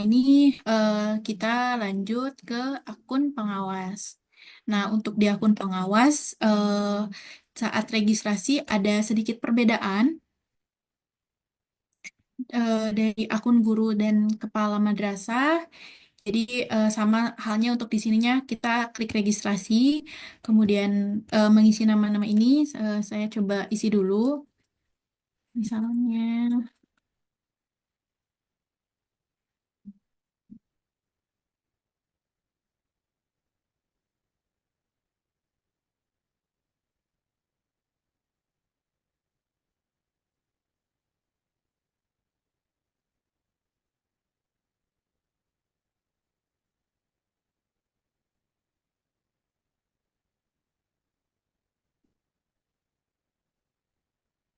ini kita lanjut ke akun pengawas. Nah, untuk di akun pengawas, saat registrasi ada sedikit perbedaan dari akun guru dan kepala madrasah. Jadi sama halnya untuk di sininya kita klik registrasi, kemudian mengisi nama-nama ini. Saya coba isi dulu, misalnya.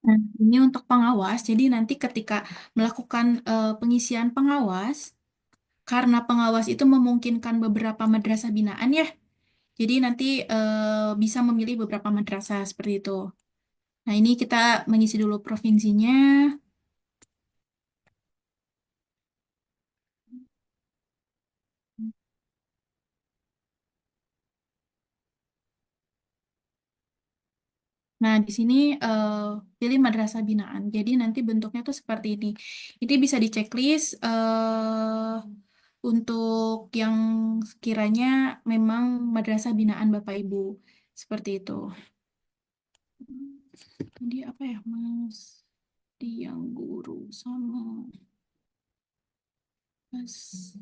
Nah, ini untuk pengawas. Jadi nanti ketika melakukan pengisian pengawas, karena pengawas itu memungkinkan beberapa madrasah binaan ya. Jadi nanti bisa memilih beberapa madrasah seperti itu. Nah, ini kita mengisi dulu provinsinya. Nah, di sini pilih madrasah binaan. Jadi nanti bentuknya tuh seperti ini. Ini bisa di checklist untuk yang sekiranya memang madrasah binaan Bapak Ibu. Seperti itu. Jadi apa ya, Mas? Di yang guru sama Mas.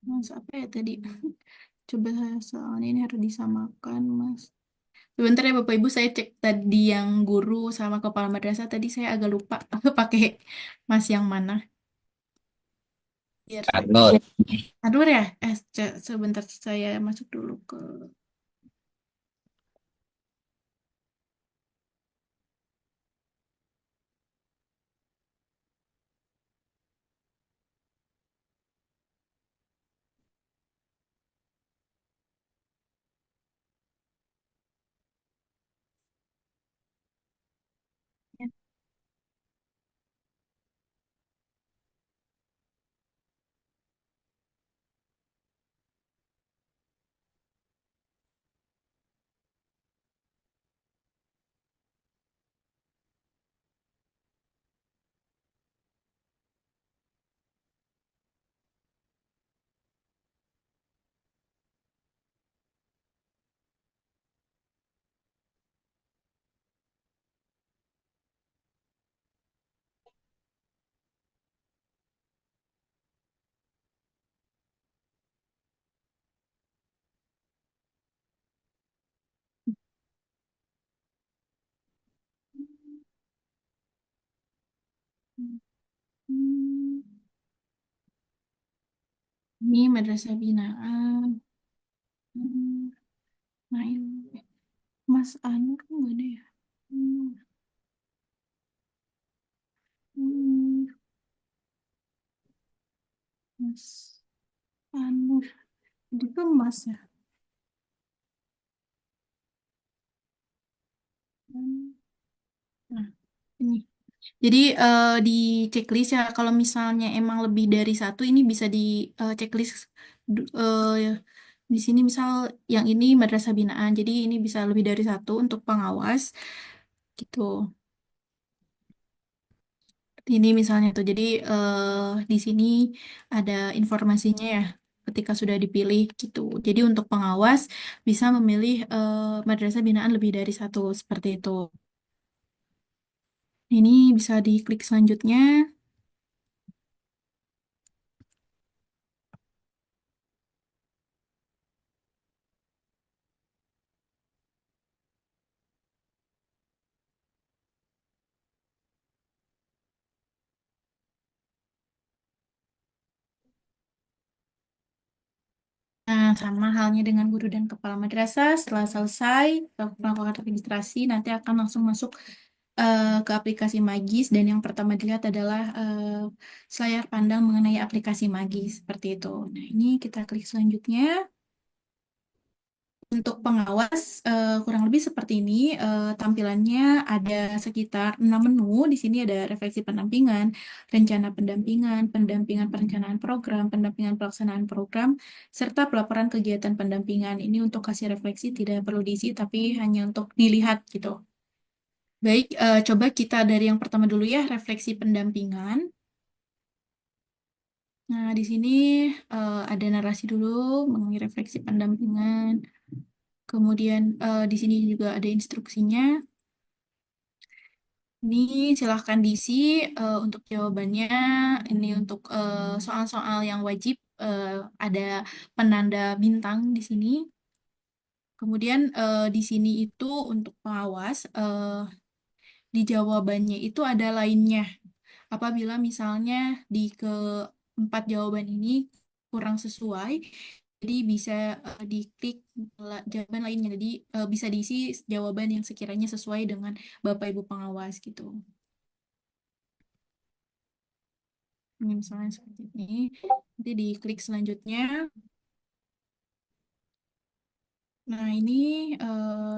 Mas apa ya tadi? Coba soalnya ini harus disamakan, Mas. Sebentar ya Bapak Ibu, saya cek tadi yang guru sama kepala madrasah tadi saya agak lupa pakai Mas yang mana. Biar saya. Anur. Aduh ya, sebentar saya masuk dulu ke. Hmm, ini madrasah binaan. Hmm, Nah ini Mas Anur kok nggak ada ya? Hmm, hmm, Mas Anur, itu Mas ya. Hmm, Nah, ini. Jadi di checklist ya, kalau misalnya emang lebih dari satu, ini bisa di checklist di sini misal yang ini madrasah binaan, jadi ini bisa lebih dari satu untuk pengawas gitu. Ini misalnya tuh, jadi di sini ada informasinya ya ketika sudah dipilih gitu. Jadi untuk pengawas bisa memilih madrasah binaan lebih dari satu seperti itu. Ini bisa diklik selanjutnya. Nah, sama halnya dengan guru dan kepala madrasah, setelah selesai melakukan registrasi, nanti akan langsung masuk ke aplikasi Magis, dan yang pertama dilihat adalah selayar pandang mengenai aplikasi Magis, seperti itu. Nah, ini kita klik selanjutnya. Untuk pengawas kurang lebih seperti ini. Tampilannya ada sekitar 6 menu. Di sini ada refleksi pendampingan, rencana pendampingan, pendampingan perencanaan program, pendampingan pelaksanaan program, serta pelaporan kegiatan pendampingan. Ini untuk kasih refleksi tidak perlu diisi, tapi hanya untuk dilihat gitu. Baik, coba kita dari yang pertama dulu ya, refleksi pendampingan. Nah, di sini ada narasi dulu mengenai refleksi pendampingan. Kemudian di sini juga ada instruksinya. Ini silahkan diisi untuk jawabannya. Ini untuk soal-soal yang wajib ada penanda bintang di sini. Kemudian di sini itu untuk pengawas di jawabannya itu ada lainnya. Apabila misalnya di keempat jawaban ini kurang sesuai, jadi bisa diklik jawaban lainnya. Jadi bisa diisi jawaban yang sekiranya sesuai dengan Bapak Ibu pengawas gitu. Ini misalnya seperti ini. Nanti diklik selanjutnya. Nah, ini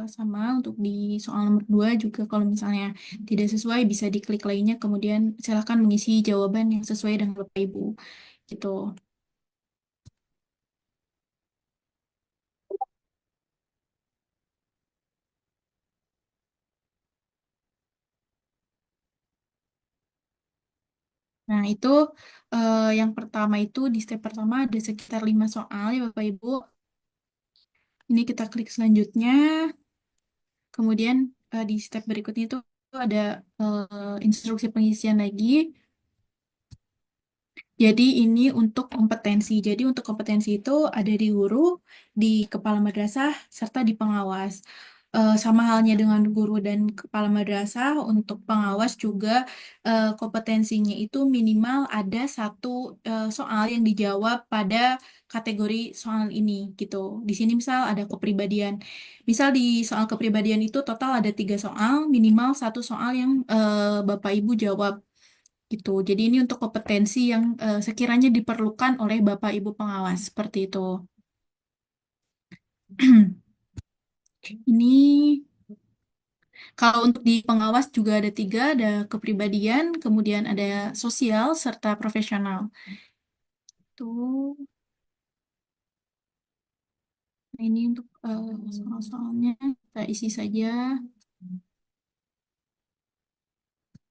sama untuk di soal nomor 2 juga kalau misalnya tidak sesuai bisa diklik lainnya, kemudian silakan mengisi jawaban yang sesuai dengan Bapak Ibu. Gitu. Nah, itu yang pertama itu di step pertama ada sekitar 5 soal ya Bapak Ibu. Ini kita klik selanjutnya. Kemudian di step berikutnya itu ada instruksi pengisian lagi. Jadi ini untuk kompetensi. Jadi untuk kompetensi itu ada di guru, di kepala madrasah, serta di pengawas. Sama halnya dengan guru dan kepala madrasah, untuk pengawas juga kompetensinya itu minimal ada satu soal yang dijawab pada kategori soal ini gitu. Di sini misal ada kepribadian. Misal di soal kepribadian itu total ada 3 soal, minimal satu soal yang Bapak Ibu jawab gitu. Jadi ini untuk kompetensi yang sekiranya diperlukan oleh Bapak Ibu pengawas seperti itu. Ini kalau untuk di pengawas juga ada 3, ada kepribadian, kemudian ada sosial serta profesional. Tuh, nah ini untuk soal-soalnya kita isi saja.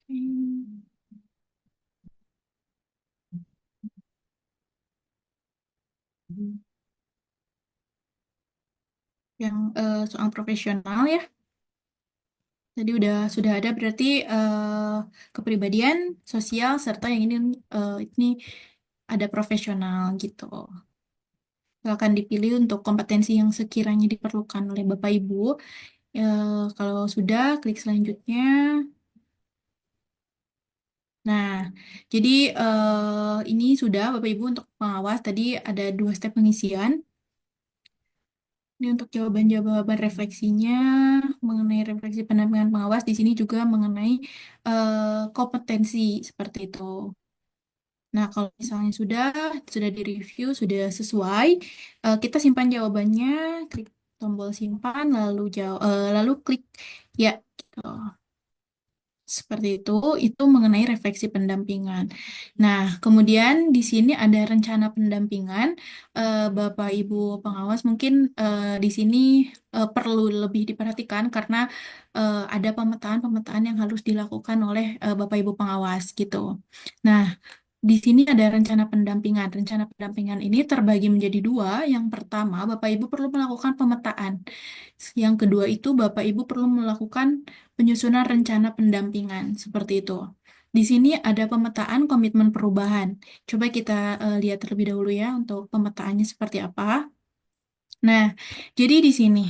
Oke. Yang soal profesional ya. Tadi sudah ada berarti kepribadian, sosial serta yang ini ada profesional gitu. Silakan dipilih untuk kompetensi yang sekiranya diperlukan oleh Bapak Ibu. Kalau sudah, klik selanjutnya. Nah, jadi ini sudah Bapak Ibu untuk pengawas. Tadi ada 2 step pengisian. Ini untuk jawaban-jawaban refleksinya mengenai refleksi pendampingan pengawas. Di sini juga mengenai kompetensi seperti itu. Nah, kalau misalnya sudah direview, sudah sesuai, kita simpan jawabannya, klik tombol simpan, lalu klik ya, gitu. Seperti itu mengenai refleksi pendampingan. Nah, kemudian di sini ada rencana pendampingan. Bapak Ibu pengawas mungkin di sini perlu lebih diperhatikan karena ada pemetaan-pemetaan yang harus dilakukan oleh Bapak Ibu pengawas gitu. Nah, di sini ada rencana pendampingan. Rencana pendampingan ini terbagi menjadi 2. Yang pertama, Bapak Ibu perlu melakukan pemetaan. Yang kedua itu Bapak Ibu perlu melakukan penyusunan rencana pendampingan. Seperti itu. Di sini ada pemetaan komitmen perubahan. Coba kita lihat terlebih dahulu ya untuk pemetaannya seperti apa. Nah, jadi di sini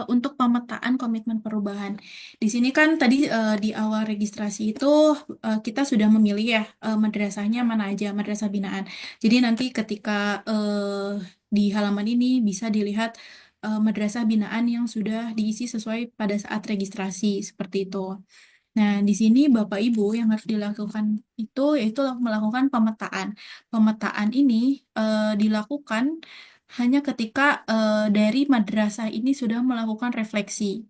untuk pemetaan komitmen perubahan, di sini kan tadi di awal registrasi itu kita sudah memilih ya madrasahnya mana aja, madrasah binaan. Jadi nanti ketika di halaman ini bisa dilihat madrasah binaan yang sudah diisi sesuai pada saat registrasi seperti itu. Nah, di sini Bapak Ibu yang harus dilakukan itu yaitu melakukan pemetaan. Pemetaan ini dilakukan hanya ketika dari madrasah ini sudah melakukan refleksi.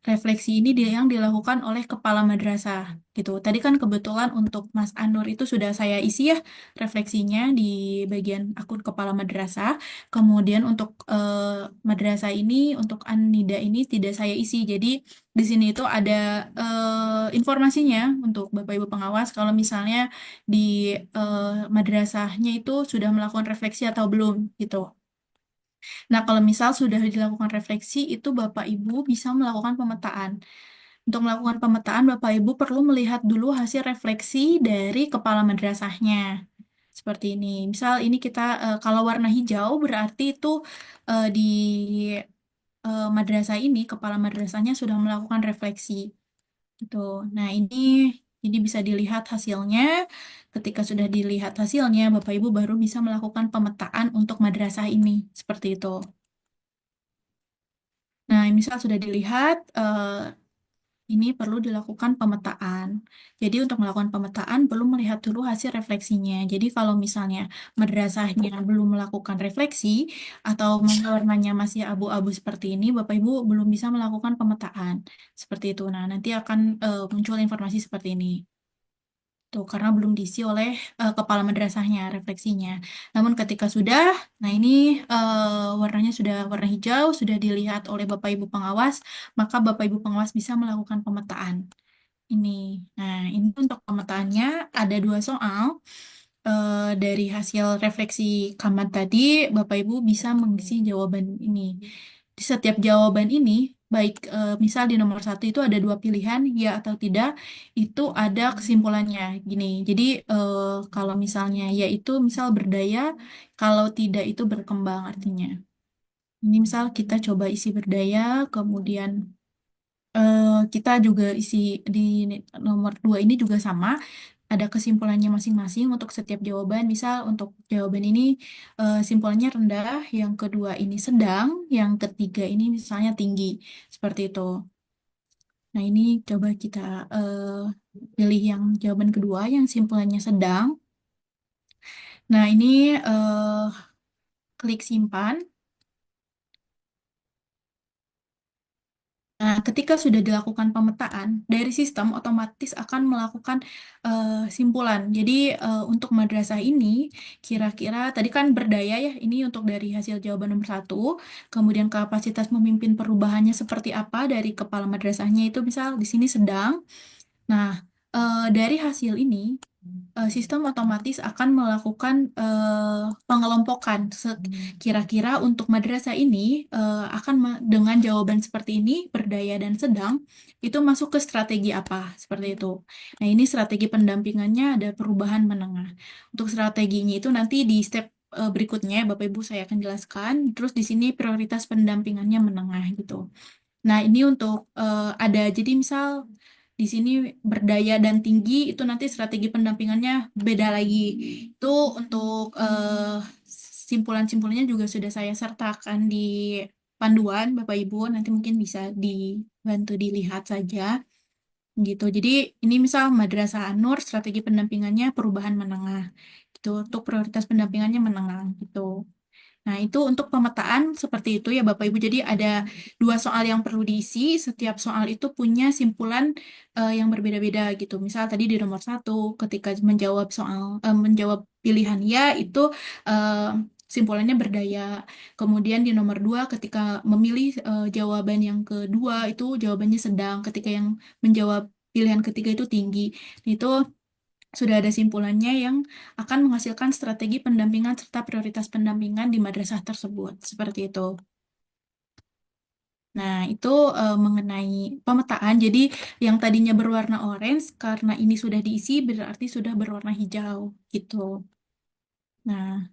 Refleksi ini dia yang dilakukan oleh kepala madrasah gitu. Tadi kan kebetulan untuk Mas Anur itu sudah saya isi ya refleksinya di bagian akun kepala madrasah. Kemudian untuk madrasah ini, untuk An-Nida ini tidak saya isi. Jadi di sini itu ada informasinya untuk Bapak Ibu pengawas kalau misalnya di madrasahnya itu sudah melakukan refleksi atau belum gitu. Nah, kalau misal sudah dilakukan refleksi, itu Bapak Ibu bisa melakukan pemetaan. Untuk melakukan pemetaan, Bapak Ibu perlu melihat dulu hasil refleksi dari kepala madrasahnya. Seperti ini. Misal ini kita, kalau warna hijau berarti itu di madrasah ini, kepala madrasahnya sudah melakukan refleksi. Gitu. Nah, ini bisa dilihat hasilnya. Ketika sudah dilihat hasilnya, Bapak Ibu baru bisa melakukan pemetaan untuk madrasah ini. Seperti itu. Nah, misal sudah dilihat, ini perlu dilakukan pemetaan. Jadi untuk melakukan pemetaan perlu melihat dulu hasil refleksinya. Jadi kalau misalnya madrasahnya belum melakukan refleksi atau warnanya masih abu-abu seperti ini, Bapak Ibu belum bisa melakukan pemetaan. Seperti itu. Nah, nanti akan muncul informasi seperti ini. Tuh, karena belum diisi oleh kepala madrasahnya, refleksinya. Namun ketika sudah, nah ini warnanya sudah warna hijau, sudah dilihat oleh Bapak Ibu pengawas, maka Bapak Ibu pengawas bisa melakukan pemetaan. Ini. Nah, ini untuk pemetaannya ada dua soal. Dari hasil refleksi Kamat tadi, Bapak Ibu bisa mengisi jawaban ini. Di setiap jawaban ini, baik misal di nomor satu itu ada dua pilihan, ya atau tidak, itu ada kesimpulannya. Gini, jadi kalau misalnya ya itu misal berdaya, kalau tidak itu berkembang artinya. Ini misal kita coba isi berdaya, kemudian kita juga isi di nomor dua ini juga sama, ada kesimpulannya masing-masing untuk setiap jawaban. Misal untuk jawaban ini simpulannya rendah, yang kedua ini sedang, yang ketiga ini misalnya tinggi. Seperti itu. Nah, ini coba kita pilih yang jawaban kedua, yang simpulannya sedang. Nah, ini klik simpan. Nah, ketika sudah dilakukan pemetaan, dari sistem otomatis akan melakukan simpulan. Jadi, untuk madrasah ini, kira-kira tadi kan berdaya ya, ini untuk dari hasil jawaban nomor satu. Kemudian kapasitas memimpin perubahannya seperti apa dari kepala madrasahnya itu misal di sini sedang. Nah, dari hasil ini, sistem otomatis akan melakukan pengelompokan. Kira-kira untuk madrasah ini akan dengan jawaban seperti ini, berdaya dan sedang, itu masuk ke strategi apa? Seperti itu. Nah, ini strategi pendampingannya ada perubahan menengah. Untuk strateginya itu nanti di step berikutnya, Bapak Ibu saya akan jelaskan. Terus di sini prioritas pendampingannya menengah gitu. Nah, ini untuk ada jadi misal di sini berdaya dan tinggi itu nanti strategi pendampingannya beda lagi. Itu untuk simpulan-simpulannya juga sudah saya sertakan di panduan Bapak Ibu, nanti mungkin bisa dibantu dilihat saja gitu. Jadi ini misal Madrasah An-Nur strategi pendampingannya perubahan menengah. Gitu. Untuk prioritas pendampingannya menengah gitu. Nah, itu untuk pemetaan seperti itu ya Bapak Ibu. Jadi ada dua soal yang perlu diisi. Setiap soal itu punya simpulan yang berbeda-beda gitu. Misal tadi di nomor satu, ketika menjawab menjawab pilihan ya itu eh, simpulannya berdaya. Kemudian di nomor dua, ketika memilih jawaban yang kedua itu jawabannya sedang. Ketika yang menjawab pilihan ketiga itu tinggi. Itu sudah ada simpulannya yang akan menghasilkan strategi pendampingan serta prioritas pendampingan di madrasah tersebut. Seperti itu. Nah, itu mengenai pemetaan. Jadi, yang tadinya berwarna orange, karena ini sudah diisi, berarti sudah berwarna hijau. Gitu. Nah,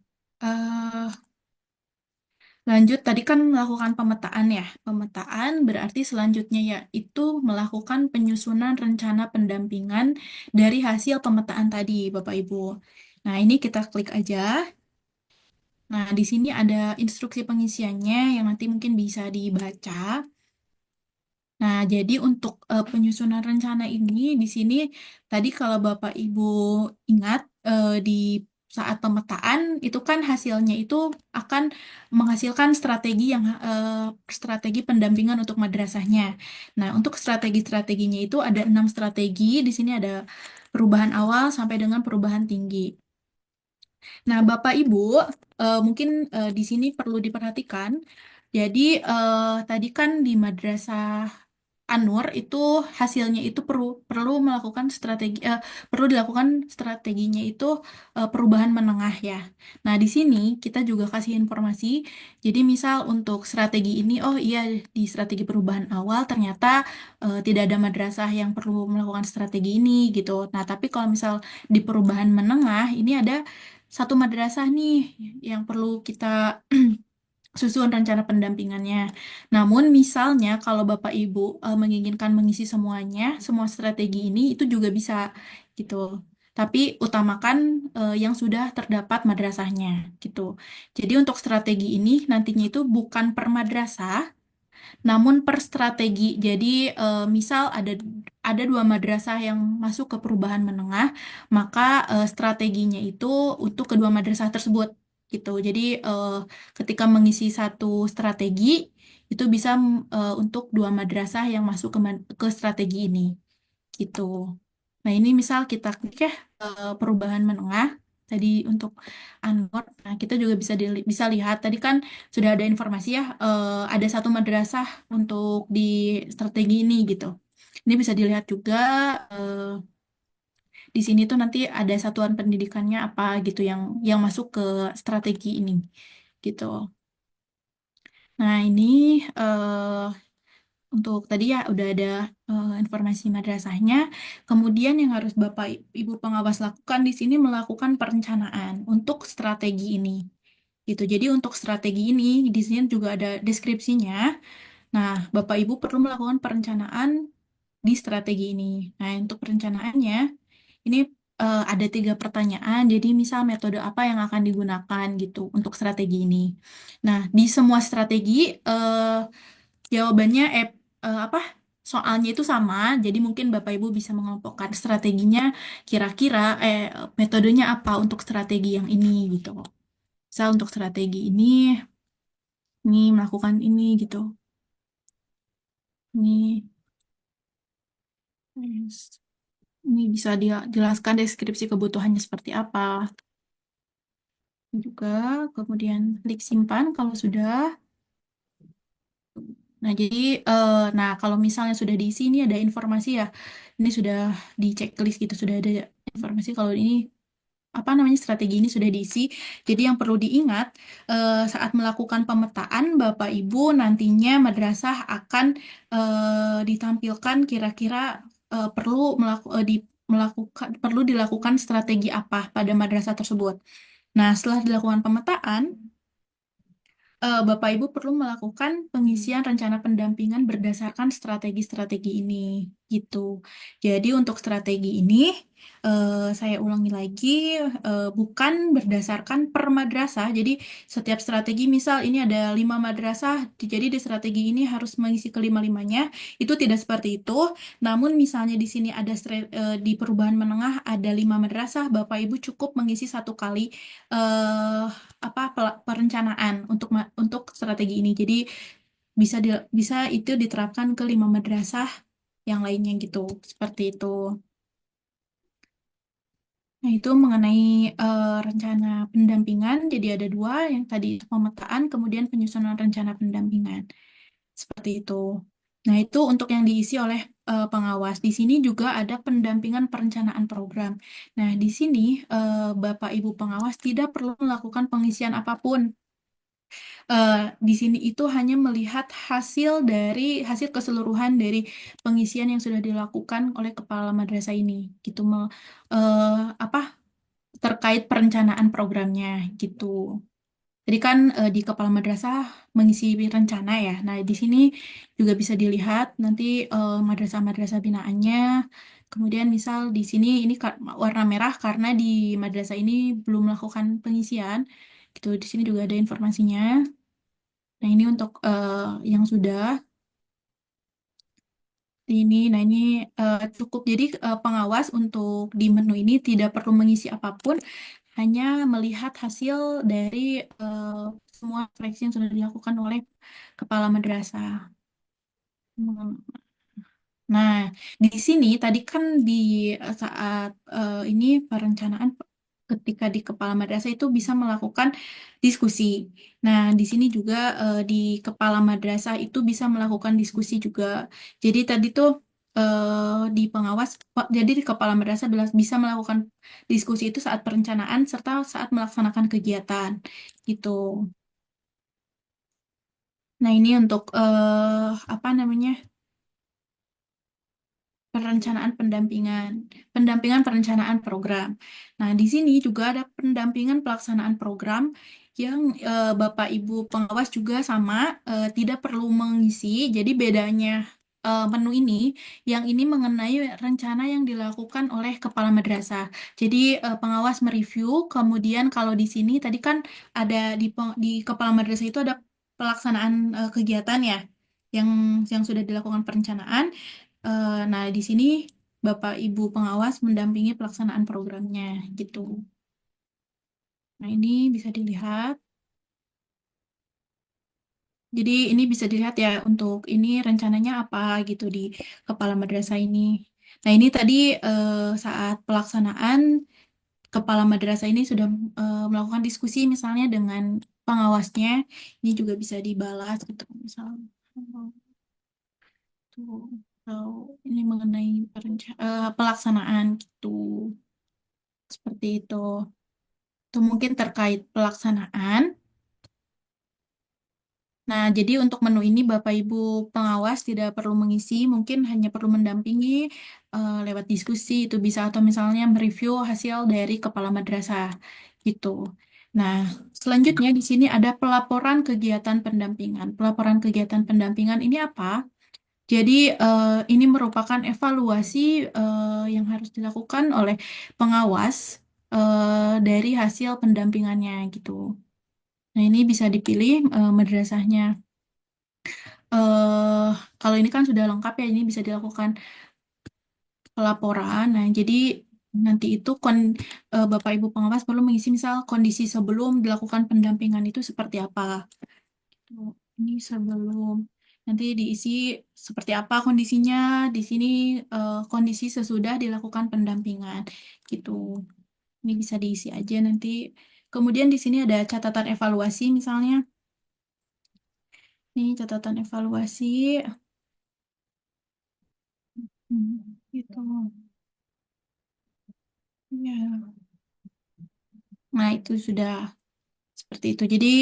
lanjut, tadi kan melakukan pemetaan ya. Pemetaan berarti selanjutnya yaitu melakukan penyusunan rencana pendampingan dari hasil pemetaan tadi, Bapak Ibu. Nah, ini kita klik aja. Nah, di sini ada instruksi pengisiannya yang nanti mungkin bisa dibaca. Nah, jadi untuk penyusunan rencana ini di sini tadi kalau Bapak Ibu ingat di saat pemetaan itu kan hasilnya itu akan menghasilkan strategi pendampingan untuk madrasahnya. Nah, untuk strategi-strateginya itu ada 6 strategi. Di sini ada perubahan awal sampai dengan perubahan tinggi. Nah, Bapak Ibu, mungkin di sini perlu diperhatikan. Jadi, tadi kan di Madrasah Anur itu hasilnya itu perlu perlu melakukan perlu dilakukan strateginya itu perubahan menengah ya. Nah, di sini kita juga kasih informasi. Jadi, misal untuk strategi ini, oh iya di strategi perubahan awal ternyata tidak ada madrasah yang perlu melakukan strategi ini gitu. Nah, tapi kalau misal di perubahan menengah ini ada satu madrasah nih yang perlu kita susun rencana pendampingannya. Namun misalnya kalau Bapak Ibu menginginkan mengisi semuanya, semua strategi ini itu juga bisa gitu. Tapi utamakan yang sudah terdapat madrasahnya gitu. Jadi untuk strategi ini nantinya itu bukan per madrasah, namun per strategi. Jadi misal ada 2 madrasah yang masuk ke perubahan menengah, maka strateginya itu untuk kedua madrasah tersebut gitu. Jadi ketika mengisi satu strategi itu bisa untuk 2 madrasah yang masuk ke strategi ini gitu. Nah, ini misal kita klik ya perubahan menengah tadi untuk Anwar. Nah, kita juga bisa lihat tadi kan sudah ada informasi ya ada satu madrasah untuk di strategi ini gitu. Ini bisa dilihat juga eh, di sini tuh nanti ada satuan pendidikannya apa gitu yang masuk ke strategi ini gitu. Nah, ini eh, untuk tadi ya udah ada informasi madrasahnya. Kemudian yang harus Bapak Ibu pengawas lakukan di sini melakukan perencanaan untuk strategi ini. Gitu. Jadi untuk strategi ini di sini juga ada deskripsinya. Nah, Bapak Ibu perlu melakukan perencanaan di strategi ini. Nah, untuk perencanaannya ini ada 3 pertanyaan. Jadi misal metode apa yang akan digunakan gitu untuk strategi ini. Nah, di semua strategi jawabannya apa? Soalnya itu sama, jadi mungkin Bapak Ibu bisa mengelompokkan strateginya kira-kira metodenya apa untuk strategi yang ini gitu. Misal untuk strategi ini melakukan ini gitu. Ini yes. Ini bisa dia jelaskan deskripsi kebutuhannya seperti apa juga. Kemudian klik simpan kalau sudah. Nah, jadi, nah kalau misalnya sudah diisi, ini ada informasi ya. Ini sudah di checklist gitu, sudah ada informasi kalau ini apa namanya strategi ini sudah diisi. Jadi yang perlu diingat saat melakukan pemetaan, Bapak Ibu nantinya madrasah akan ditampilkan kira-kira perlu dilakukan strategi apa pada madrasah tersebut. Nah, setelah dilakukan pemetaan, Bapak Ibu perlu melakukan pengisian rencana pendampingan berdasarkan strategi-strategi ini, gitu. Jadi untuk strategi ini, saya ulangi lagi, bukan berdasarkan per madrasah. Jadi setiap strategi, misal ini ada 5 madrasah, jadi di strategi ini harus mengisi kelima-limanya. Itu tidak seperti itu. Namun misalnya di sini ada di perubahan menengah ada 5 madrasah, Bapak Ibu cukup mengisi 1 kali. eh apa perencanaan untuk strategi ini. Jadi bisa itu diterapkan ke 5 madrasah yang lainnya gitu. Seperti itu. Nah, itu mengenai rencana pendampingan. Jadi ada 2, yang tadi pemetaan, kemudian penyusunan rencana pendampingan. Seperti itu. Nah, itu untuk yang diisi oleh pengawas. Di sini juga ada pendampingan perencanaan program. Nah, di sini Bapak Ibu pengawas tidak perlu melakukan pengisian apapun eh, di sini itu hanya melihat hasil keseluruhan dari pengisian yang sudah dilakukan oleh kepala madrasah ini gitu apa terkait perencanaan programnya gitu. Jadi kan di kepala madrasah mengisi rencana ya. Nah, di sini juga bisa dilihat nanti madrasah-madrasah binaannya. Kemudian misal di sini ini warna merah karena di madrasah ini belum melakukan pengisian. Gitu. Di sini juga ada informasinya. Nah, ini untuk yang sudah nah ini cukup. Jadi pengawas untuk di menu ini tidak perlu mengisi apapun, hanya melihat hasil dari semua seleksi yang sudah dilakukan oleh kepala madrasah. Nah, di sini tadi kan di saat ini perencanaan ketika di kepala madrasah itu bisa melakukan diskusi. Nah, di sini juga di kepala madrasah itu bisa melakukan diskusi juga. Jadi tadi tuh di pengawas, jadi di kepala madrasah bisa melakukan diskusi itu saat perencanaan serta saat melaksanakan kegiatan gitu. Nah, ini untuk apa namanya? Perencanaan pendampingan, pendampingan perencanaan program. Nah, di sini juga ada pendampingan pelaksanaan program yang Bapak Ibu pengawas juga sama, tidak perlu mengisi. Jadi bedanya menu ini, yang ini mengenai rencana yang dilakukan oleh kepala madrasah. Jadi pengawas mereview, kemudian kalau di sini tadi kan ada di kepala madrasah itu ada pelaksanaan kegiatan ya, yang sudah dilakukan perencanaan. Nah, di sini Bapak Ibu pengawas mendampingi pelaksanaan programnya gitu. Nah, ini bisa dilihat. Jadi ini bisa dilihat ya untuk ini rencananya apa gitu di kepala madrasah ini. Nah, ini tadi saat pelaksanaan kepala madrasah ini sudah melakukan diskusi misalnya dengan pengawasnya. Ini juga bisa dibalas gitu misalnya. Tuh, atau ini mengenai pelaksanaan gitu. Seperti itu. Itu mungkin terkait pelaksanaan. Nah, jadi untuk menu ini Bapak Ibu pengawas tidak perlu mengisi, mungkin hanya perlu mendampingi lewat diskusi itu bisa atau misalnya mereview hasil dari kepala madrasah gitu. Nah, selanjutnya di sini ada pelaporan kegiatan pendampingan. Pelaporan kegiatan pendampingan ini apa? Jadi ini merupakan evaluasi yang harus dilakukan oleh pengawas dari hasil pendampingannya gitu. Nah, ini bisa dipilih madrasahnya. eh Kalau ini kan sudah lengkap ya, ini bisa dilakukan pelaporan. Nah, jadi nanti itu Bapak Ibu pengawas perlu mengisi misal kondisi sebelum dilakukan pendampingan itu seperti apa. Tuh, ini sebelum nanti diisi seperti apa kondisinya di sini kondisi sesudah dilakukan pendampingan gitu. Ini bisa diisi aja nanti. Kemudian di sini ada catatan evaluasi misalnya. Nih catatan evaluasi. Gitu. Ya. Nah, itu sudah seperti itu. Jadi,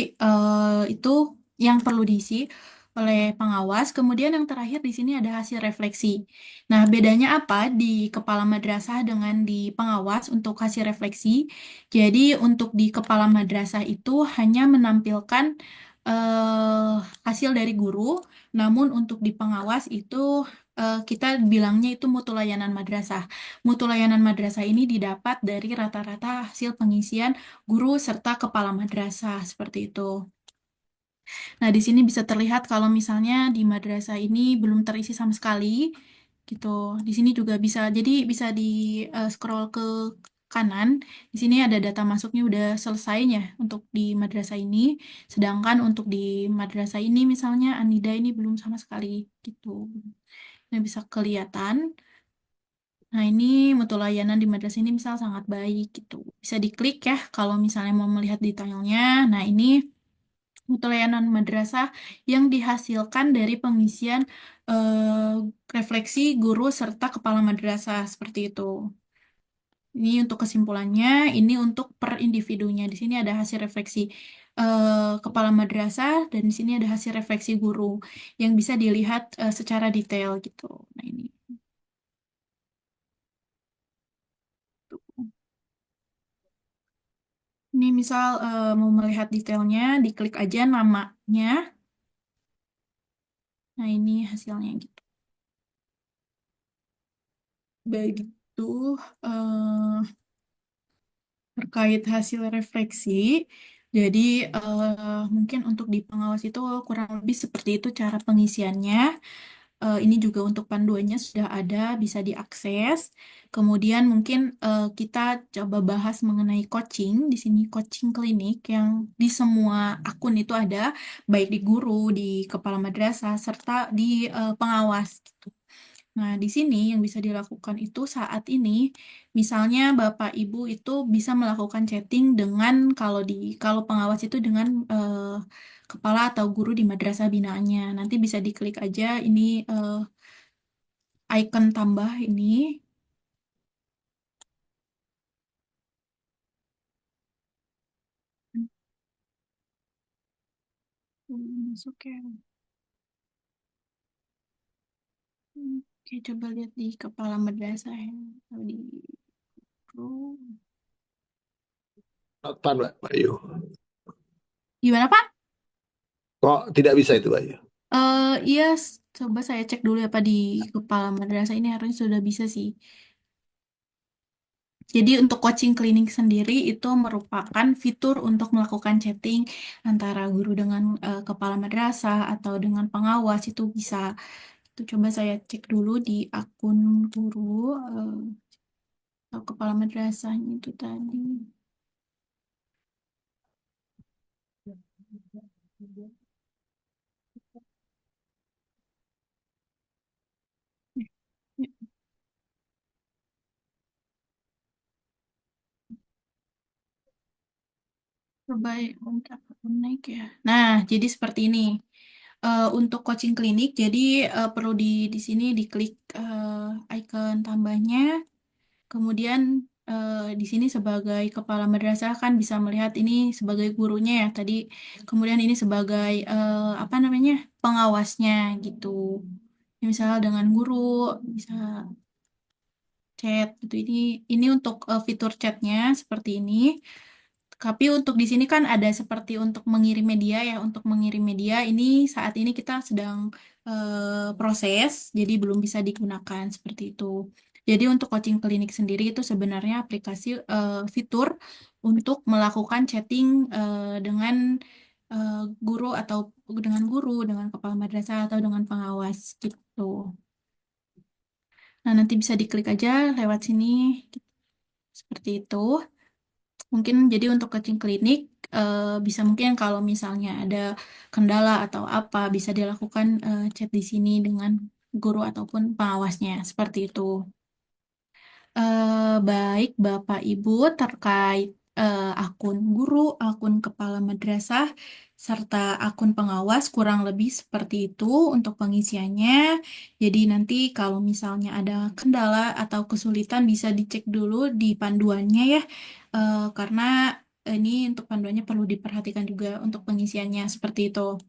itu yang perlu diisi oleh pengawas. Kemudian yang terakhir di sini ada hasil refleksi. Nah, bedanya apa di kepala madrasah dengan di pengawas untuk hasil refleksi? Jadi, untuk di kepala madrasah itu hanya menampilkan hasil dari guru, namun untuk di pengawas itu kita bilangnya itu mutu layanan madrasah. Mutu layanan madrasah ini didapat dari rata-rata hasil pengisian guru serta kepala madrasah seperti itu. Nah, di sini bisa terlihat kalau misalnya di madrasah ini belum terisi sama sekali gitu. Di sini juga bisa jadi bisa di scroll ke kanan. Di sini ada data masuknya udah selesainya untuk di madrasah ini. Sedangkan untuk di madrasah ini misalnya Anida ini belum sama sekali gitu. Ini bisa kelihatan. Nah, ini mutu layanan di madrasah ini misal sangat baik gitu. Bisa diklik ya kalau misalnya mau melihat detailnya. Nah, ini mutu layanan madrasah yang dihasilkan dari pengisian refleksi guru serta kepala madrasah seperti itu. Ini untuk kesimpulannya, ini untuk per individunya. Di sini ada hasil refleksi kepala madrasah dan di sini ada hasil refleksi guru yang bisa dilihat secara detail gitu. Nah, ini. Ini misal mau melihat detailnya, diklik aja namanya. Nah, ini hasilnya gitu. Begitu terkait hasil refleksi. Jadi mungkin untuk di pengawas itu kurang lebih seperti itu cara pengisiannya. Ini juga untuk panduannya sudah ada, bisa diakses. Kemudian mungkin kita coba bahas mengenai coaching. Di sini coaching klinik yang di semua akun itu ada, baik di guru, di kepala madrasah, serta di pengawas gitu. Nah, di sini yang bisa dilakukan itu saat ini, misalnya Bapak Ibu itu bisa melakukan chatting dengan kalau pengawas itu dengan kepala atau guru di madrasah binaannya. Nanti bisa diklik aja ini icon tambah ini. Masuk ya. Oke, coba lihat di kepala madrasah ya. Atau di guru. Apa, Mbak Bayu? Gimana Pak? Kok tidak bisa itu, Bayu? Iya, coba saya cek dulu ya Pak di kepala madrasah ini harusnya sudah bisa sih. Jadi untuk coaching klinik sendiri itu merupakan fitur untuk melakukan chatting antara guru dengan kepala madrasah atau dengan pengawas itu bisa. Itu coba saya cek dulu di akun guru eh, atau kepala madrasahnya itu tadi. Coba ya, bentar, aku naik ya. Nah, jadi seperti ini. Untuk coaching klinik, jadi perlu di sini diklik icon tambahnya. Kemudian di sini sebagai kepala madrasah kan bisa melihat ini sebagai gurunya ya tadi. Kemudian ini sebagai apa namanya pengawasnya gitu. Misal dengan guru bisa chat gitu. Ini untuk fitur chatnya seperti ini. Tapi untuk di sini kan ada seperti untuk mengirim media ya. Untuk mengirim media ini saat ini kita sedang proses, jadi belum bisa digunakan seperti itu. Jadi untuk coaching klinik sendiri itu sebenarnya aplikasi fitur untuk melakukan chatting dengan eh, guru atau dengan kepala madrasah atau dengan pengawas gitu. Nah, nanti bisa diklik aja lewat sini seperti itu. Mungkin jadi untuk coaching klinik bisa mungkin kalau misalnya ada kendala atau apa bisa dilakukan chat di sini dengan guru ataupun pengawasnya seperti itu. Baik Bapak Ibu terkait akun guru, akun kepala madrasah, serta akun pengawas kurang lebih seperti itu untuk pengisiannya. Jadi nanti kalau misalnya ada kendala atau kesulitan bisa dicek dulu di panduannya ya. Karena ini untuk panduannya perlu diperhatikan juga untuk pengisiannya seperti itu.